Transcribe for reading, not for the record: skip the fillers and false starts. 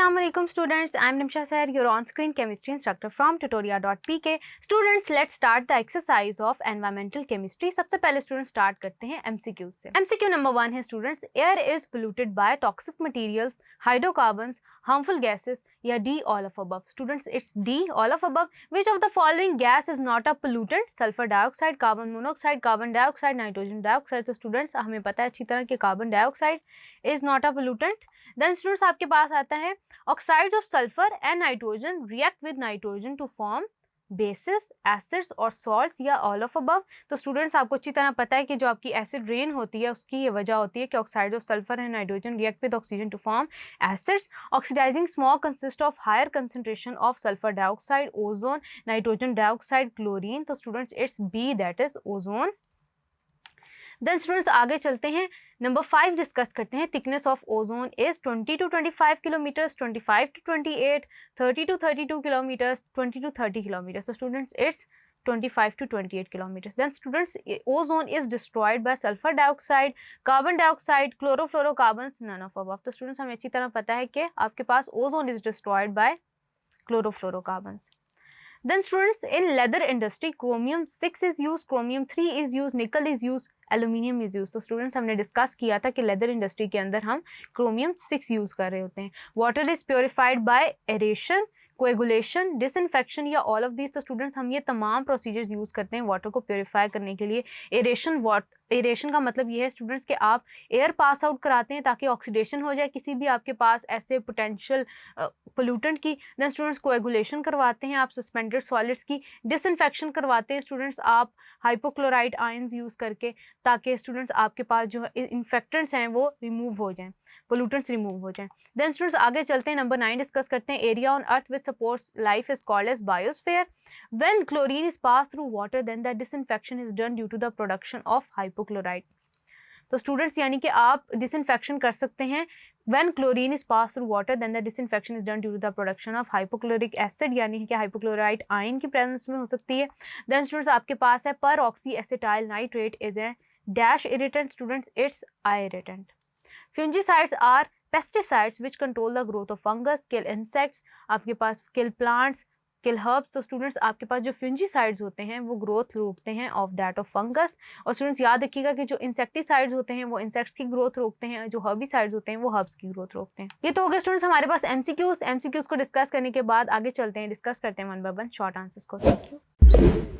Assalamualaikum students, I am Nimsha Sir, your on-screen chemistry instructor from tutoria.pk. Students, let's start the exercise of environmental chemistry. सबसे पहले students start करते हैं MCQs से. MCQ number 1 है students, air is polluted by toxic materials, hydrocarbons, harmful gases या D all of above. Students, it's D all of above. Which of the following gas is not a pollutant? Sulfur dioxide, carbon monoxide, carbon dioxide, nitrogen dioxide. तो students हमें पता है अच्छी तरह कि carbon dioxide is not a pollutant. Then students आपके पास आता है oxides of sulfur and nitrogen react with nitrogen to form bases, acids और salts या all of above. तो students आपको अच्छी तरह पता है कि जो आपकी acid rain होती है उसकी ये वजह होती है कि oxides of sulfur and nitrogen react with oxygen to form acids. Oxidizing smog consists of higher concentration of sulfur dioxide, ozone, nitrogen dioxide, chlorine. तो students it's B, that is ozone. Then students आगे चलते हैं, number 5 discuss करते हैं. Thickness of ozone is 20 to 25 kilometres, 25 to 28, 30 to 32 kilometres, 20 to 30 kilometres. तो students it's 25 to 28 kilometers. Then students, ozone is destroyed by sulfur dioxide, carbon dioxide, chlorofluorocarbons, none of above. तो students हमें अच्छी तरह पता है कि आपके पास ozone is destroyed by chlorofluorocarbons. Then students, in leather industry chromium 6 is used, chromium 3 is used, nickel is used, aluminium is used. तो students हमने डिस्कस किया था कि leather industry के अंदर हम chromium 6 यूज़ कर रहे होते हैं. Water is purified by aeration, coagulation, disinfection या ऑल ऑफ दिस. तो स्टूडेंट्स हम ये तमाम प्रोसीजर्स यूज़ करते हैं वाटर को प्योरीफाई करने के लिए. एरेशन का मतलब ये है स्टूडेंट्स कि आप एयर पास आउट कराते हैं ताकि ऑक्सीडेशन हो जाए किसी भी आपके पास ऐसे पोटेंशियल पोल्यूटेंट की. देन स्टूडेंट्स कोएगुलेशन करवाते हैं आप सस्पेंडेड सॉलिड्स की. डिसइंफेक्शन करवाते हैं स्टूडेंट्स आप हाइपोक्लोराइड आयंस यूज़ करके ताकि स्टूडेंट्स आपके पास जो इन्फेक्टेंट्स हैं वो रिमूव हो जाएँ, पोल्यूटेंट्स रिमूव हो जाएँ. देन स्टूडेंट्स आगे चलते हैं, नंबर 9 डिस्कस करते हैं. Area on earth which supports life is called as biosphere. When chlorine is passed through water, then that disinfection is done due to the production of hypochlorite. तो students यानी कि आप disinfection कर सकते हैं when chlorine is passed through water, then the disinfection is done due to the production of hypochloric acid यानी कि hypochlorite ion की प्रेजेंस में हो सकती है. देन स्टूडेंट्स आपके पास है पर oxy acetyl nitrate is a dash irritant. Students it's I irritant. Fungicides are pesticides which control the growth of fungus, kill insects, आपके पास kill plants, kill herbs. तो स्टूडेंट्स आपके पास जो fungicides होते हैं वो ग्रोथ रोकते हैं ऑफ दैट ऑफ फंगस. और स्टूडेंट्स याद रखिएगा कि जो इंसेक्टिसाइड्स होते हैं वो इंसेक्ट्स की ग्रोथ रोकते हैं, जो हर्बिसाइड्स होते हैं वो हर्ब्स की ग्रोथ रोकते हैं. ये तो हो गए स्टूडेंट्स हमारे पास एमसीक्यूज को डिस्कस करने के बाद आगे चलते हैं, डिस्कस करते हैं one by one short answers को. Thank you.